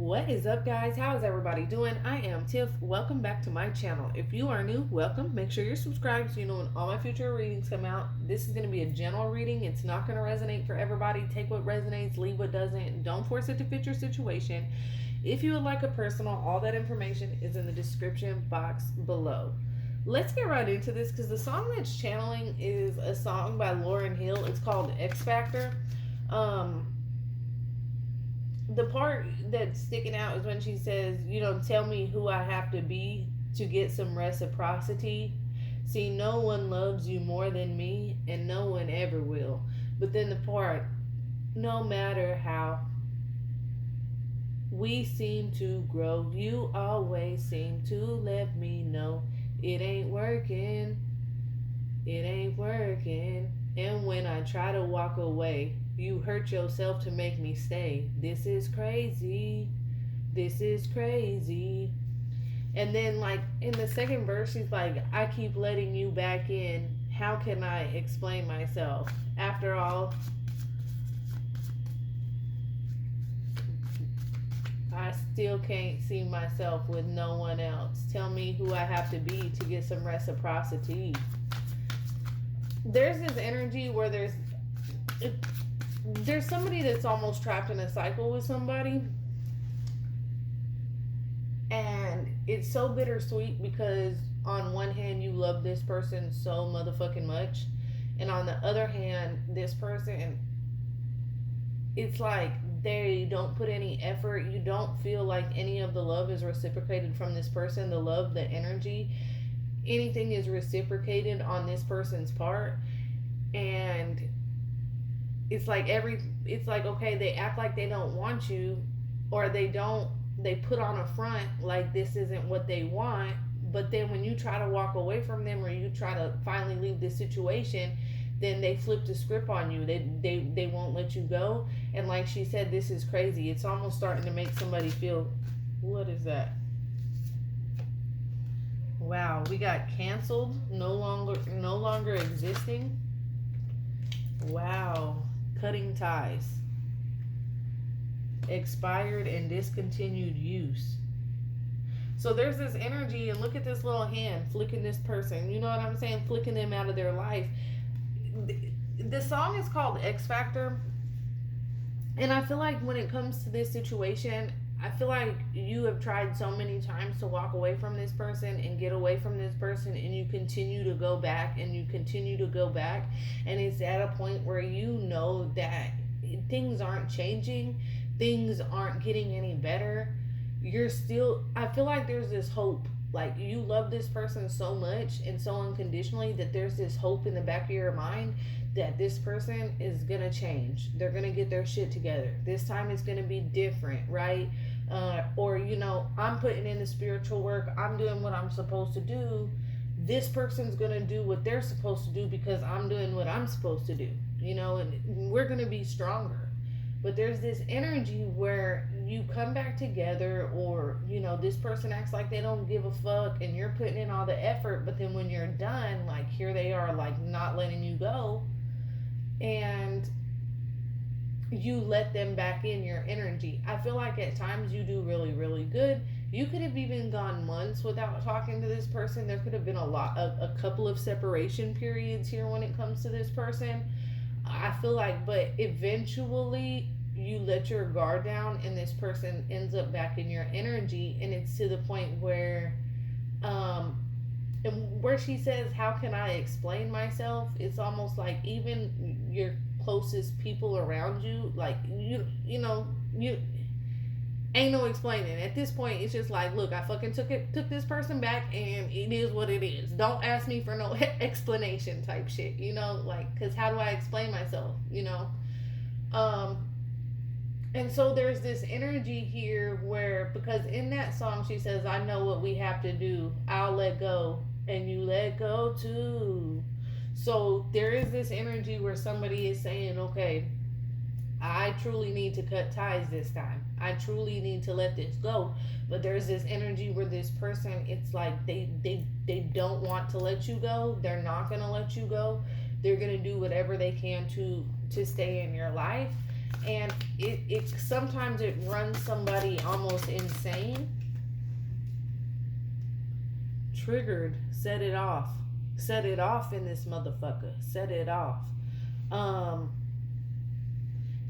What is up, guys? How is everybody doing? I am Tiff. Welcome back to my channel. If you are new, welcome. Make sure you're subscribed so you know when all my future readings come out. This is going to be a general reading. It's not going to resonate for everybody. Take what resonates, leave what doesn't. Don't force it to fit your situation. If you would like a personal, all that information is in the description box below. Let's get right into this because the song that's channeling is a song by Lauryn Hill. It's called X Factor. The part that's sticking out is when she says, tell me who I have to be to get some reciprocity. See, no one loves you more than me, and no one ever will. But then the part, no matter how we seem to grow, you always seem to let me know it ain't working, it ain't working. And when I try to walk away, you hurt yourself to make me stay. This is crazy. This is crazy. And then, like, in the second verse, she's like, I keep letting you back in. How can I explain myself? After all, I still can't see myself with no one else. Tell me who I have to be to get some reciprocity. There's this energy where there's somebody that's almost trapped in a cycle with somebody, and it's so bittersweet because on one hand you love this person so motherfucking much, and on the other hand this person, it's like they don't put any effort. You don't feel like any of the love is reciprocated from this person. The love, the energy, anything is reciprocated on this person's part. And it's like okay, they act like they don't want you, or they put on a front like this isn't what they want. But then when you try to walk away from them, or you try to finally leave this situation, then they flip the script on you. They won't let you go. And like she said, this is crazy. It's almost starting to make somebody feel, what is that? Wow, we got canceled, no longer existing. Wow. Cutting ties, expired and discontinued use. So there's this energy, and look at this little hand flicking this person, you know what I'm saying, flicking them out of their life. The song is called X Factor, and I feel like when it comes to this situation, I feel like you have tried so many times to walk away from this person and get away from this person, and you continue to go back and you continue to go back, and it's at a point where you know that things aren't changing, things aren't getting any better. I feel like there's this hope, like you love this person so much and so unconditionally that there's this hope in the back of your mind that this person is gonna change. They're gonna get their shit together. This time it's gonna be different, right? Or I'm putting in the spiritual work. I'm doing what I'm supposed to do. This person's gonna do what they're supposed to do because I'm doing what I'm supposed to do. And we're gonna be stronger. But there's this energy where you come back together, or this person acts like they don't give a fuck, and you're putting in all the effort. But then when you're done, like here they are, like not letting you go. And you let them back in your energy. I feel like at times you do really, really good. You could have even gone months without talking to this person. There could have been a couple of separation periods here when it comes to this person. I feel like, but eventually you let your guard down and this person ends up back in your energy, and it's to the point where and where she says, how can I explain myself? It's almost like even your closest people around you, like you ain't no explaining. At this point, it's just like, look, I fucking took this person back, and it is what it is. Don't ask me for no explanation type shit, like, because how do I explain myself, And so there's this energy here where, because in that song she says, I know what we have to do. I'll let go and you let go too. So there is this energy where somebody is saying, okay, I truly need to cut ties this time. I truly need to let this go. But there's this energy where this person, it's like they don't want to let you go. They're not going to let you go. They're going to do whatever they can to stay in your life. And it sometimes it runs somebody almost insane. Triggered, set it off. Set it off in this motherfucker. Set it off.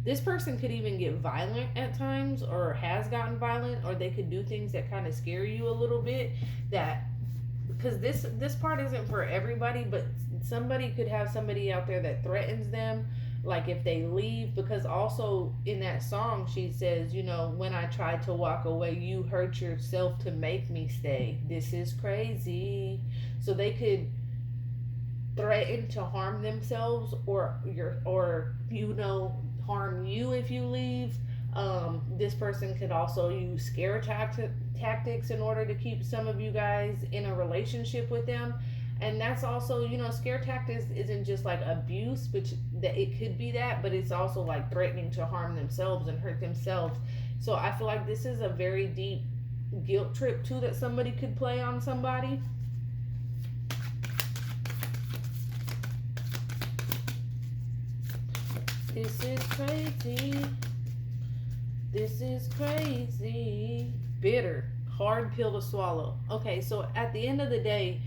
This person could even get violent at times, or has gotten violent, or they could do things that kind of scare you a little bit. That, because this part isn't for everybody, but somebody could have somebody out there that threatens them, like if they leave. Because also in that song she says, you know, when I tried to walk away, you hurt yourself to make me stay. This is crazy. So they could threaten to harm themselves, or you know, harm you if you leave. This person could also use scare tactics in order to keep some of you guys in a relationship with them. And that's also, you know, scare tactics isn't just like abuse, which that it could be that, but it's also like threatening to harm themselves and hurt themselves. So I feel like this is a very deep guilt trip too that somebody could play on somebody. This is crazy. This is crazy. Bitter. Hard pill to swallow. Okay, so at the end of the day,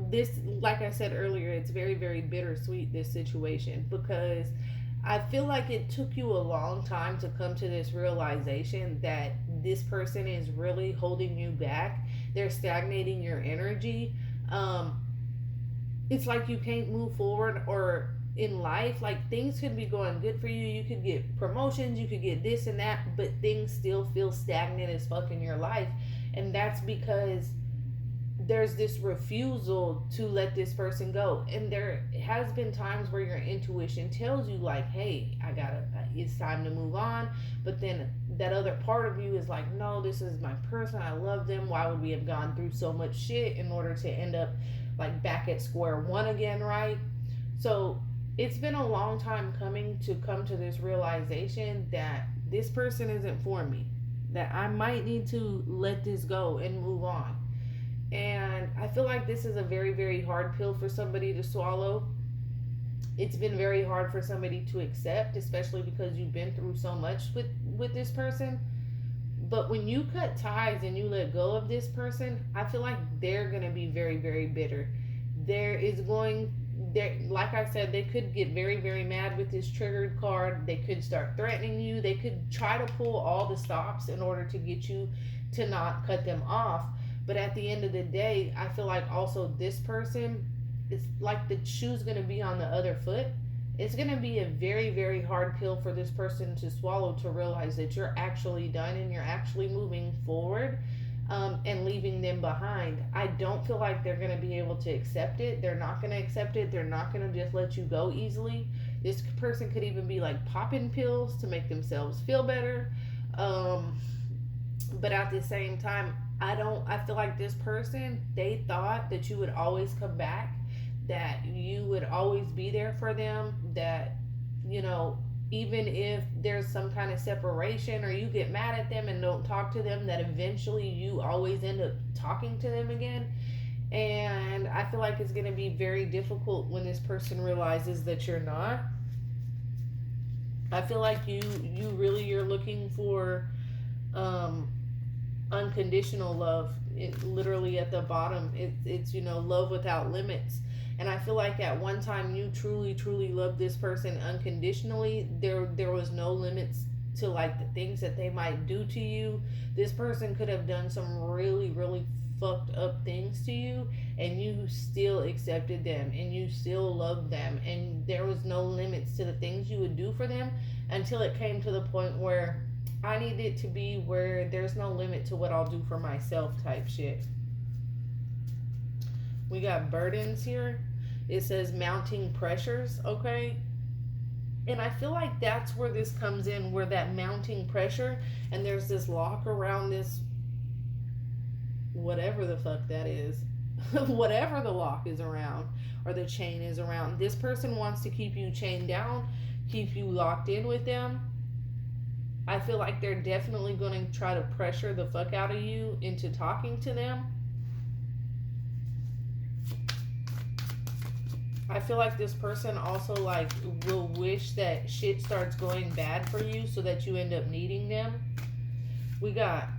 this, like I said earlier, it's very, very bittersweet, this situation, because I feel like it took you a long time to come to this realization that this person is really holding you back. They're stagnating your energy. It's like you can't move forward, or in life, like things could be going good for you. You could get promotions, you could get this and that, but things still feel stagnant as fuck in your life. And that's because there's this refusal to let this person go. And there has been times where your intuition tells you like, hey, it's time to move on. But then that other part of you is like, no, this is my person, I love them. Why would we have gone through so much shit in order to end up like back at square one again, right? So it's been a long time coming to come to this realization that this person isn't for me, that I might need to let this go and move on. And I feel like this is a very, very hard pill for somebody to swallow. It's been very hard for somebody to accept, especially because you've been through so much with this person. But when you cut ties and you let go of this person, I feel like they're going to be very, very bitter. Like I said, they could get very, very mad with this triggered card. They could start threatening you. They could try to pull all the stops in order to get you to not cut them off. But at the end of the day, I feel like also this person, it's like the shoe's going to be on the other foot. It's going to be a very, very hard pill for this person to swallow, to realize that you're actually done and you're actually moving forward, and leaving them behind. I don't feel like they're going to be able to accept it. They're not going to accept it. They're not going to just let you go easily. This person could even be like popping pills to make themselves feel better. But at the same time, I feel like this person, they thought that you would always come back, that you would always be there for them, that, you know, even if there's some kind of separation or you get mad at them and don't talk to them, that eventually you always end up talking to them again. And I feel like it's going to be very difficult when this person realizes that you're not. I feel like you really are looking for unconditional love. It literally at the bottom, it's you know, love without limits. And I feel like at one time you truly, truly loved this person unconditionally. There was no limits to like the things that they might do to you. This person could have done some really, really fucked up things to you, and you still accepted them and you still loved them, and there was no limits to the things you would do for them, until it came to the point where I need it to be where there's no limit to what I'll do for myself type shit. We got burdens here. It says mounting pressures, okay? And I feel like that's where this comes in, where that mounting pressure, and there's this lock around this, whatever the fuck that is, whatever the lock is around, or the chain is around. This person wants to keep you chained down, keep you locked in with them. I feel like they're definitely going to try to pressure the fuck out of you into talking to them. I feel like this person also like will wish that shit starts going bad for you so that you end up needing them. We got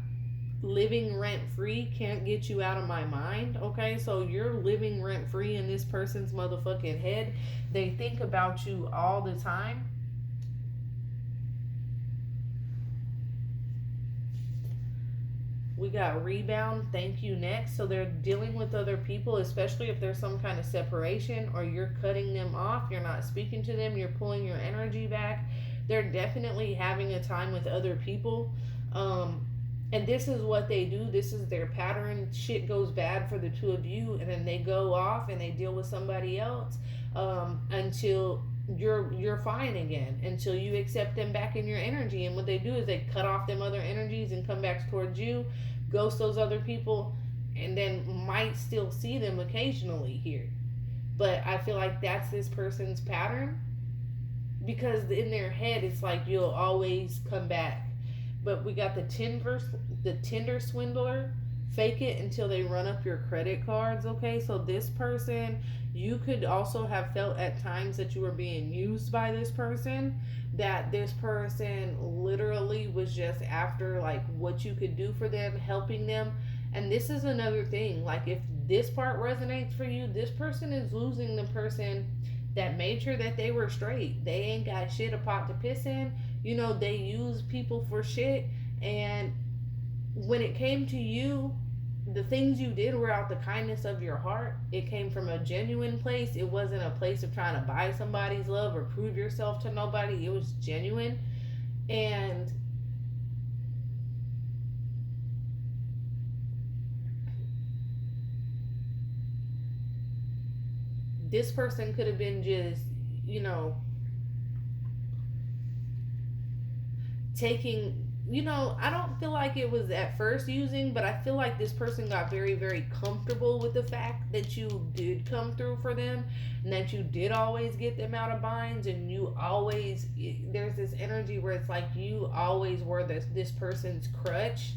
living rent free, can't get you out of my mind. Okay, so you're living rent free in this person's motherfucking head. They think about you all the time. We got rebound, thank you next. So they're dealing with other people, especially if there's some kind of separation or you're cutting them off, you're not speaking to them, you're pulling your energy back. They're definitely having a time with other people. And this is what they do. This is their pattern. Shit goes bad for the two of you, and then they go off and they deal with somebody else until you're fine again, until you accept them back in your energy. And what they do is they cut off them other energies and come back towards you, ghost those other people, and then might still see them occasionally here. But I feel like that's this person's pattern, because in their head it's like you'll always come back. But we got the Tinder swindler. Fake it until they run up your credit cards. Okay, so this person, you could also have felt at times that you were being used by this person, that this person literally was just after like what you could do for them, helping them. And this is another thing, like if this part resonates for you, this person is losing the person that made sure that they were straight. They ain't got shit a pot to piss in. You know, they use people for shit. And when it came to you, the things you did were out the kindness of your heart. It came from a genuine place. It wasn't a place of trying to buy somebody's love or prove yourself to nobody. It was genuine. And this person could have been just, you know, taking, you know, I don't feel like it was at first using, but I feel like this person got very, very comfortable with the fact that you did come through for them and that you did always get them out of binds, and you always, there's this energy where it's like you always were this person's crutch,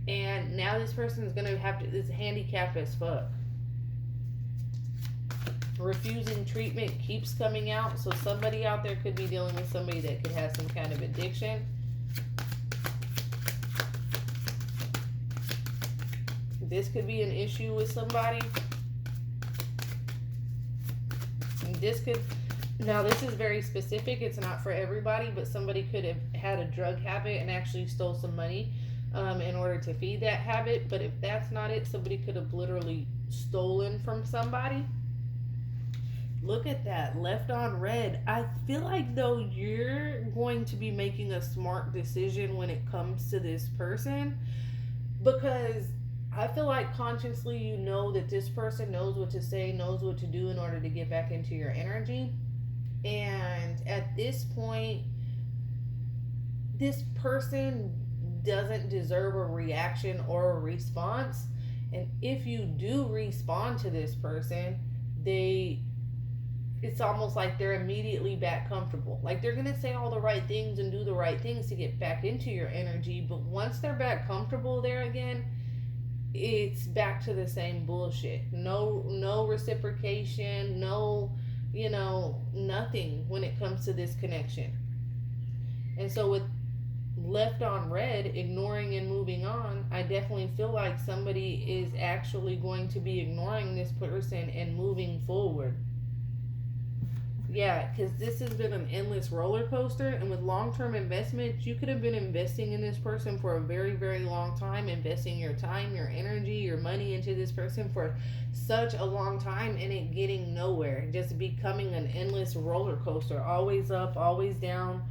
and now this person is going to have to, is handicapped as fuck. Refusing treatment keeps coming out, so somebody out there could be dealing with somebody that could have some kind of addiction. This could be an issue with somebody. And this could, now this is very specific, it's not for everybody, but somebody could have had a drug habit and actually stole some money in order to feed that habit. But if that's not it, somebody could have literally stolen from somebody. Look at that, left on red. I feel like though you're going to be making a smart decision when it comes to this person, because I feel like consciously you know that this person knows what to say, knows what to do in order to get back into your energy. And at this point, this person doesn't deserve a reaction or a response. And if you do respond to this person, it's almost like they're immediately back comfortable. Like they're going to say all the right things and do the right things to get back into your energy. But once they're back comfortable there again, it's back to the same bullshit. No reciprocation, no, you know, nothing when it comes to this connection. And so with left on red, ignoring and moving on, I definitely feel like somebody is actually going to be ignoring this person and moving forward. Yeah, because this has been an endless roller coaster, and with long-term investment, you could have been investing in this person for a very, very long time, investing your time, your energy, your money into this person for such a long time, and it getting nowhere, just becoming an endless roller coaster, always up, always down.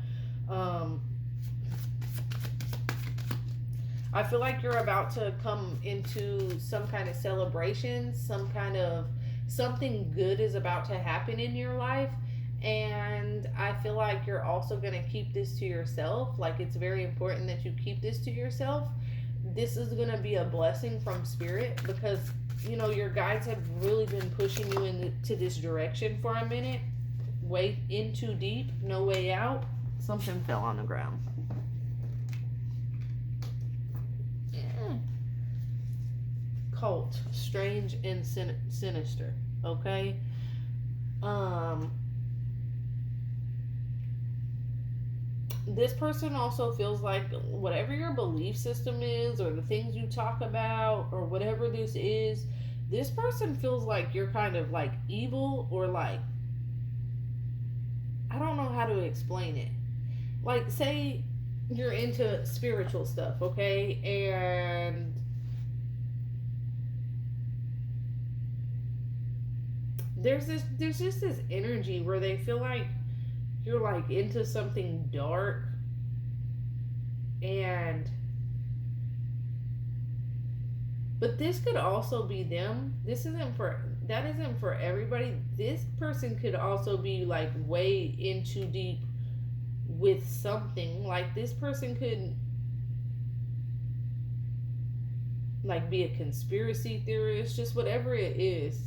I feel like you're about to come into some kind of celebration, some kind of something good is about to happen in your life. And I feel like you're also going to keep this to yourself. Like it's very important that you keep this to yourself. This is going to be a blessing from spirit, because you know your guides have really been pushing you into this direction for a minute. Way in too deep, no way out. Something fell on the ground. Cult, strange and sinister. Okay. Um, this person also feels like whatever your belief system is, or the things you talk about, or whatever this person feels like you're kind of like evil, or like, I don't know how to explain it. Like, say you're into spiritual stuff, okay? And there's just this energy where they feel like you're like into something dark, and but this could also be them. That isn't for everybody. This person could also be like way in too deep with something. Like, this person could like be a conspiracy theorist, just whatever it is.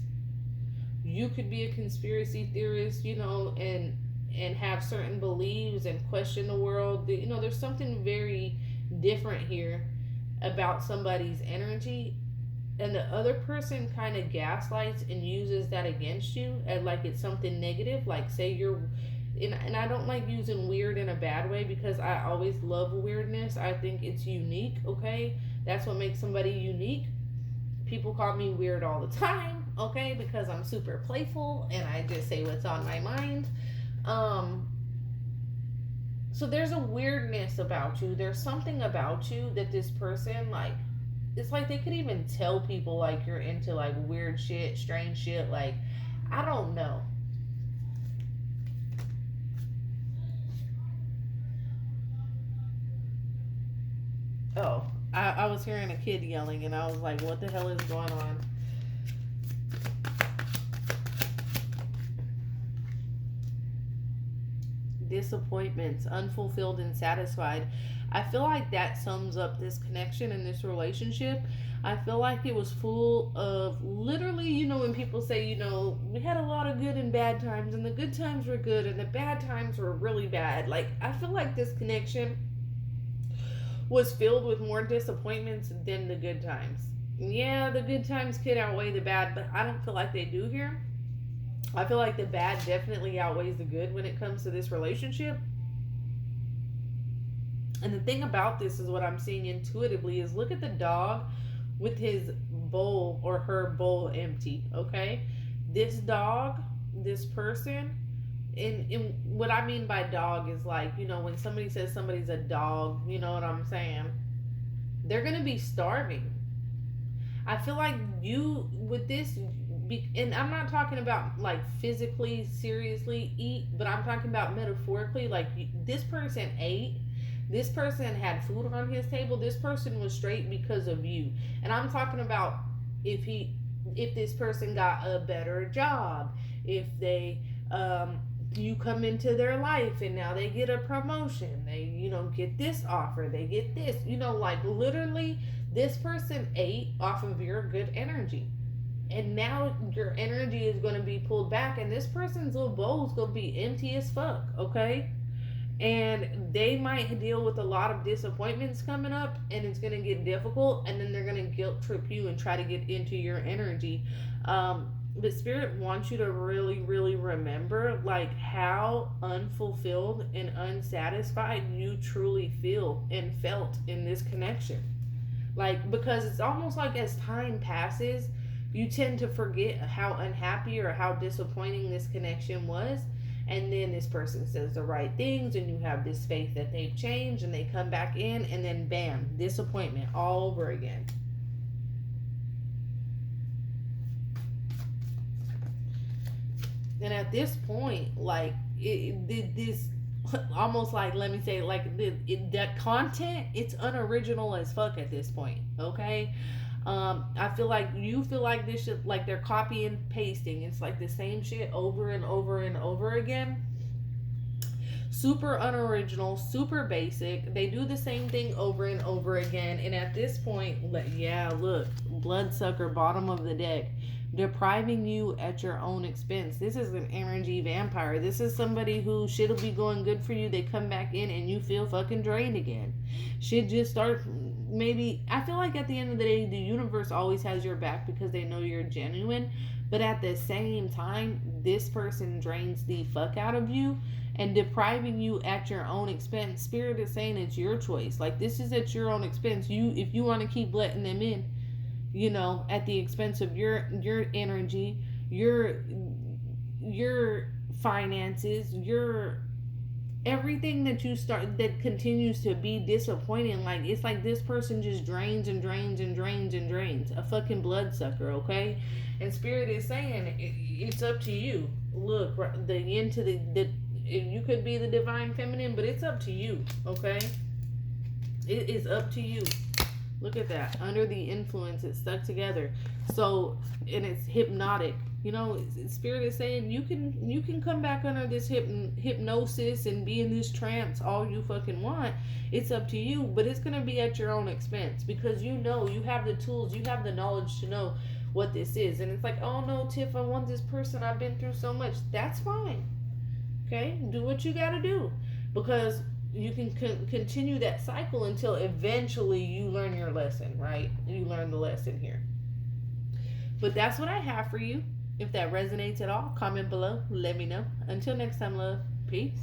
You could be a conspiracy theorist, and have certain beliefs and question the world. There's something very different here about somebody's energy, and the other person kind of gaslights and uses that against you, and like it's something negative. Like, say you're, and I don't like using weird in a bad way, because I always love weirdness. I think it's unique, okay? That's what makes somebody unique. People call me weird all the time, okay? Because I'm super playful and I just say what's on my mind. So there's a weirdness about you. There's something about you that this person, like, it's like they could even tell people like you're into like weird shit, strange shit. Like, I don't know. Oh, I was hearing a kid yelling, and I was like, what the hell is going on? Disappointments, unfulfilled and satisfied. I feel like that sums up this connection and this relationship. I feel like it was full of, literally, when people say, we had a lot of good and bad times, and the good times were good and the bad times were really bad. Like, I feel like this connection was filled with more disappointments than the good times. Yeah, the good times could outweigh the bad, but I don't feel like they do here. I feel like the bad definitely outweighs the good when it comes to this relationship. And the thing about this is, what I'm seeing intuitively is, look at the dog with his bowl or her bowl empty, okay? This dog, this person, and what I mean by dog is like, when somebody says somebody's a dog, you know what I'm saying? They're going to be starving. I feel like you, with this, and I'm not talking about like physically, seriously eat, but I'm talking about metaphorically. Like, this person ate. This person had food on his table. This person was straight because of you. And I'm talking about if this person got a better job, if they, you come into their life and now they get a promotion, they, get this offer, they get this, like, literally, this person ate off of your good energy. And now your energy is going to be pulled back, and this person's little bowl is going to be empty as fuck, okay? And they might deal with a lot of disappointments coming up, and it's going to get difficult, and then they're going to guilt trip you and try to get into your energy. But Spirit wants you to really, really remember, like, how unfulfilled and unsatisfied you truly feel and felt in this connection. Like, because it's almost like as time passes, you tend to forget how unhappy or how disappointing this connection was. And then this person says the right things, and you have this faith that they've changed, and they come back in, and then bam, disappointment all over again. And at this point, like, this almost like, let me say, like, that content, it's unoriginal as fuck at this point, okay? I feel like you feel like this shit, like they're copy and pasting. It's like the same shit over and over and over again. Super unoriginal, super basic. They do the same thing over and over again. And at this point, yeah, look, bloodsucker, bottom of the deck, depriving you at your own expense. This is an energy vampire. This is somebody who shit'll be going good for you. They come back in and you feel fucking drained again. Shit just starts. Maybe, I feel like at the end of the day, the universe always has your back because they know you're genuine. But at the same time, this person drains the fuck out of you and depriving you at your own expense. Spirit is saying it's your choice. Like, this is at your own expense. If you want to keep letting them in, at the expense of your energy, your finances, your everything that you start that continues to be disappointing. Like, it's like this person just drains and drains and drains and drains. A fucking bloodsucker, okay? And Spirit is saying it's up to you. Look, the into the you could be the divine feminine, but it's up to you, okay? It is up to you. Look at that. Under the influence, it's stuck together. So, and it's hypnotic. Spirit is saying you can come back under this hypnosis and be in this trance all you fucking want. It's up to you, but it's going to be at your own expense, because you have the tools, you have the knowledge to know what this is. And it's like, oh no, Tiff, I want this person, I've been through so much. That's fine. Okay? Do what you got to do, because you can continue that cycle until eventually you learn your lesson, right? You learn the lesson here. But that's what I have for you. If that resonates at all, comment below. Let me know. Until next time, love. Peace.